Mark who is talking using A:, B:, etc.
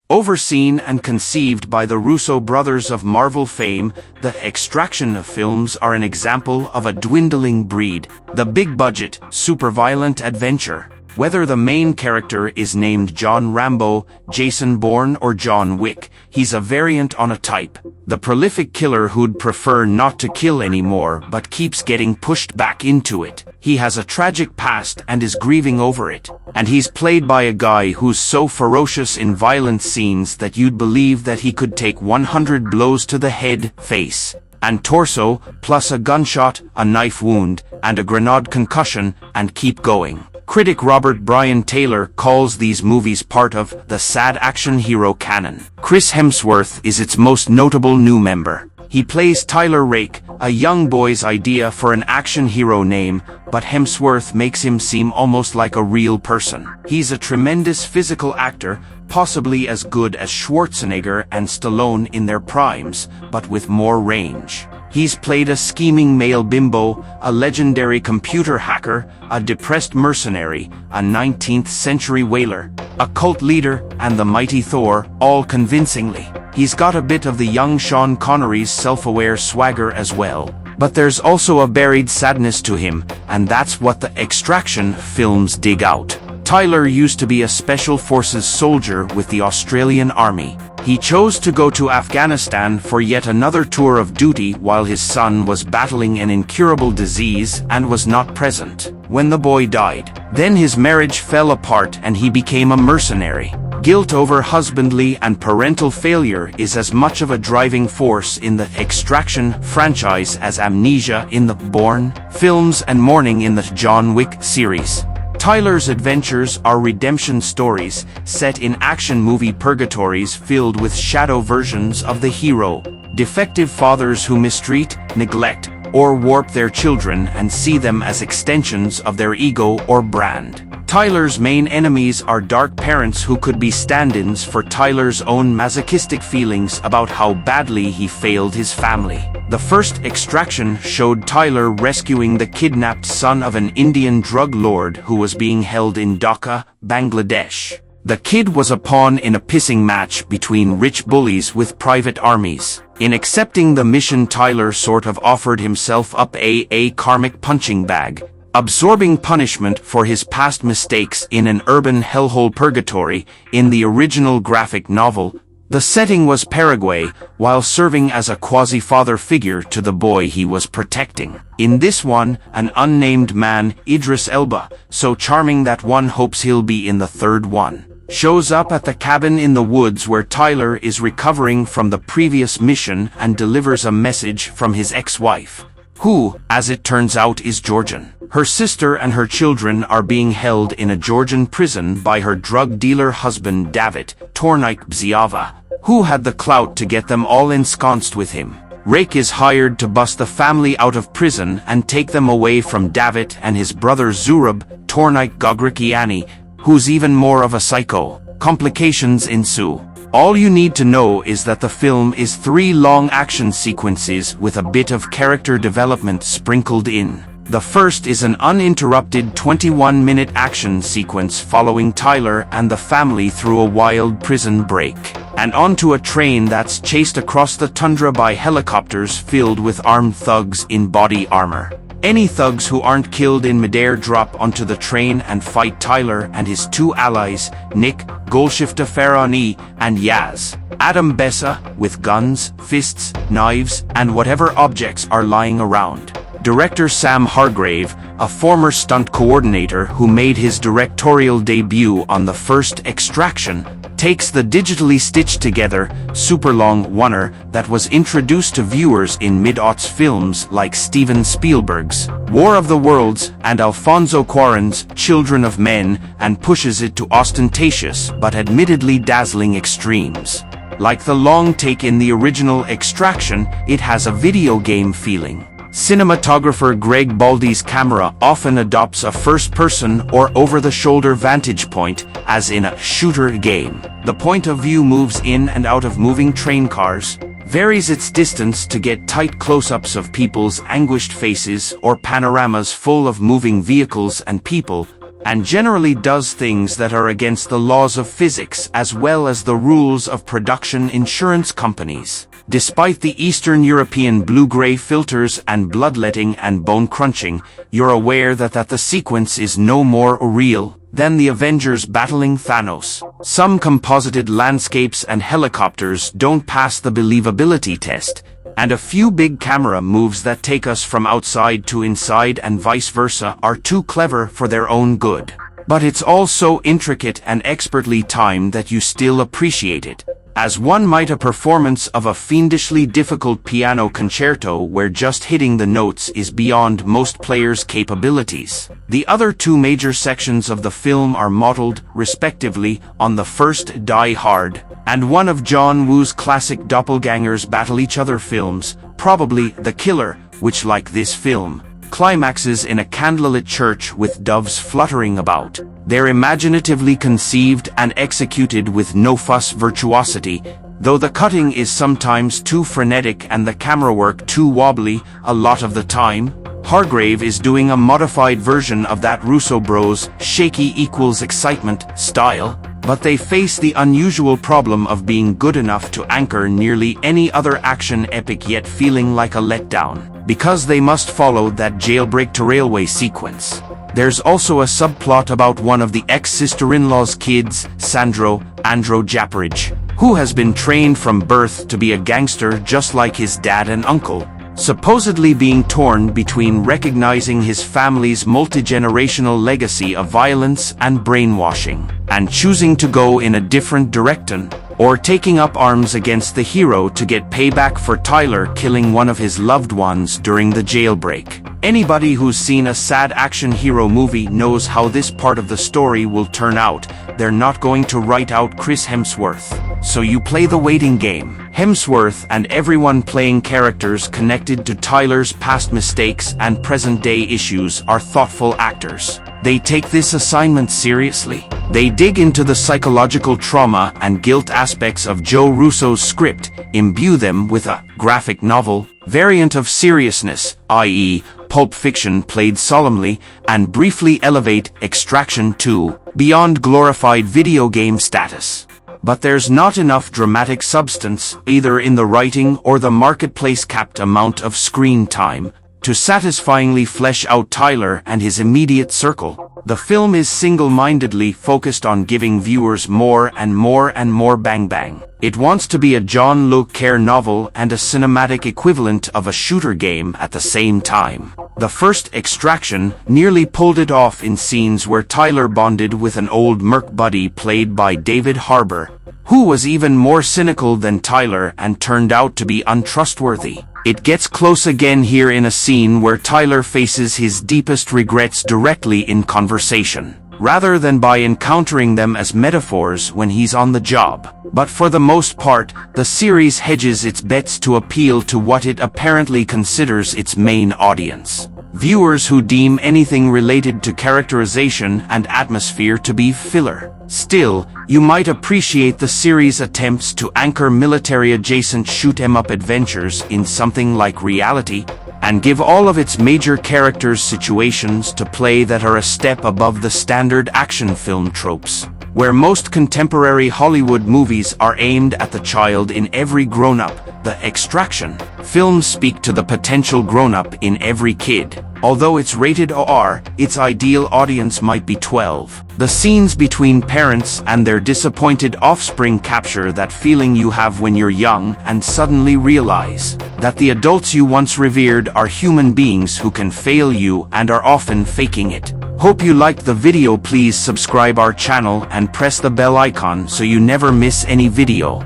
A: Overseen and conceived by the Russo Brothers of Marvel fame, the Extraction films are an example of a dwindling breed, the big-budget, super-violent adventure. Whether the main character is named John Rambo, Jason Bourne or John Wick, he's a variant on a type. The prolific killer who'd prefer not to kill anymore but keeps getting pushed back into it. He has a tragic past and is grieving over it. And he's played by a guy who's so ferocious in violent scenes that you'd believe that he could take 100 blows to the head, face, and torso, plus a gunshot, a knife wound, and a grenade concussion, and keep going. Critic Robert Brian Taylor calls these movies part of the sad action hero canon. Chris Hemsworth is its most notable new member. He plays Tyler Rake, a young boy's idea for an action hero name, but Hemsworth makes him seem almost like a real person. He's a tremendous physical actor, possibly as good as Schwarzenegger and Stallone in their primes, but with more range. He's played a scheming male bimbo, a legendary computer hacker, a depressed mercenary, a 19th century whaler, a cult leader, and the mighty Thor, all convincingly. He's got a bit of the young Sean Connery's self-aware swagger as well. But there's also a buried sadness to him, and that's what the Extraction films dig out. Tyler used to be a Special Forces soldier with the Australian Army. He chose to go to Afghanistan for yet another tour of duty while his son was battling an incurable disease and was not present when the boy died. Then his marriage fell apart and he became a mercenary. Guilt over husbandly and parental failure is as much of a driving force in the Extraction franchise as amnesia in the Bourne films and mourning in the John Wick series. Tyler's adventures are redemption stories set in action movie purgatories filled with shadow versions of the hero, defective fathers who mistreat, neglect, or warp their children and see them as extensions of their ego or brand. Tyler's main enemies are dark parents who could be stand-ins for Tyler's own masochistic feelings about how badly he failed his family. The first Extraction showed Tyler rescuing the kidnapped son of an Indian drug lord who was being held in Dhaka, Bangladesh. The kid was a pawn in a pissing match between rich bullies with private armies. In accepting the mission, Tyler sort of offered himself up a karmic punching bag, absorbing punishment for his past mistakes in an urban hellhole purgatory. In the original graphic novel, the setting was Paraguay, while serving as a quasi-father figure to the boy he was protecting. In this one, an unnamed man, Idris Elba, so charming that one hopes he'll be in the third one, shows up at the cabin in the woods where Tyler is recovering from the previous mission and delivers a message from his ex-wife, who, as it turns out, is Georgian. Her sister and her children are being held in a Georgian prison by her drug dealer husband David Tornike Bziava, who had the clout to get them all ensconced with him. Rake is hired to bust the family out of prison and take them away from David and his brother Zurab Tornike Gogrikiani, who's even more of a psycho. Complications ensue. All you need to know is that the film is 3 long action sequences with a bit of character development sprinkled in. The first is an uninterrupted 21-minute action sequence following Tyler and the family through a wild prison break, and onto a train that's chased across the tundra by helicopters filled with armed thugs in body armor. Any thugs who aren't killed in midair drop onto the train and fight Tyler and his 2 allies, Nick, Golshifta Farani, and Yaz, Adam Bessa, with guns, fists, knives, and whatever objects are lying around. Director Sam Hargrave, a former stunt coordinator who made his directorial debut on the first Extraction, takes the digitally stitched together, super long oneer that was introduced to viewers in mid-aughts films like Steven Spielberg's War of the Worlds and Alfonso Cuarón's Children of Men and pushes it to ostentatious but admittedly dazzling extremes. Like the long take in the original Extraction, it has a video game feeling. Cinematographer Greg Baldy's camera often adopts a first-person or over-the-shoulder vantage point, as in a shooter game. The point of view moves in and out of moving train cars, varies its distance to get tight close-ups of people's anguished faces or panoramas full of moving vehicles and people, and generally does things that are against the laws of physics as well as the rules of production insurance companies. Despite the Eastern European blue-gray filters and bloodletting and bone-crunching, you're aware that the sequence is no more real than the Avengers battling Thanos. Some composited landscapes and helicopters don't pass the believability test, and a few big camera moves that take us from outside to inside and vice versa are too clever for their own good. But it's all so intricate and expertly timed that you still appreciate it, as one might a performance of a fiendishly difficult piano concerto where just hitting the notes is beyond most players' capabilities. The other two major sections of the film are modeled, respectively, on the first Die Hard and one of John Woo's classic doppelgangers battle each other films, probably The Killer, which, like this film, climaxes in a candlelit church with doves fluttering about. They're imaginatively conceived and executed with no-fuss virtuosity, though the cutting is sometimes too frenetic and the camera work too wobbly a lot of the time. Hargrave is doing a modified version of that Russo Bros shaky equals excitement style, but they face the unusual problem of being good enough to anchor nearly any other action epic yet feeling like a letdown, because they must follow that jailbreak to railway sequence. There's also a subplot about one of the ex-sister-in-law's kids, Andro Japaraj, who has been trained from birth to be a gangster just like his dad and uncle, supposedly being torn between recognizing his family's multi-generational legacy of violence and brainwashing, and choosing to go in a different direction, or taking up arms against the hero to get payback for Tyler killing one of his loved ones during the jailbreak. Anybody who's seen a sad action hero movie knows how this part of the story will turn out. They're not going to write out Chris Hemsworth, so you play the waiting game. Hemsworth and everyone playing characters connected to Tyler's past mistakes and present-day issues are thoughtful actors. They take this assignment seriously. They dig into the psychological trauma and guilt aspects of Joe Russo's script, imbue them with a graphic novel variant of seriousness, i.e., Pulp Fiction played solemnly, and briefly elevate Extraction to beyond glorified video game status. But there's not enough dramatic substance, either in the writing or the marketplace-capped amount of screen time, to satisfyingly flesh out Tyler and his immediate circle. The film is single-mindedly focused on giving viewers more and more bang-bang. It wants to be a John Le Carre novel and a cinematic equivalent of a shooter game at the same time. The first Extraction nearly pulled it off in scenes where Tyler bonded with an old merc buddy played by David Harbour, who was even more cynical than Tyler and turned out to be untrustworthy. It gets close again here in a scene where Tyler faces his deepest regrets directly in conversation, rather than by encountering them as metaphors when he's on the job. But for the most part, the series hedges its bets to appeal to what it apparently considers its main audience: viewers who deem anything related to characterization and atmosphere to be filler. Still, you might appreciate the series' attempts to anchor military-adjacent shoot-'em-up adventures in something like reality, and give all of its major characters situations to play that are a step above the standard action film tropes, where most contemporary Hollywood movies are aimed at the child in every grown-up. The Extraction films speak to the potential grown-up in every kid. Although it's rated R, its ideal audience might be 12. The scenes between parents and their disappointed offspring capture that feeling you have when you're young and suddenly realize that the adults you once revered are human beings who can fail you and are often faking it. Hope you liked the video. Please subscribe our channel and press the bell icon so you never miss any video.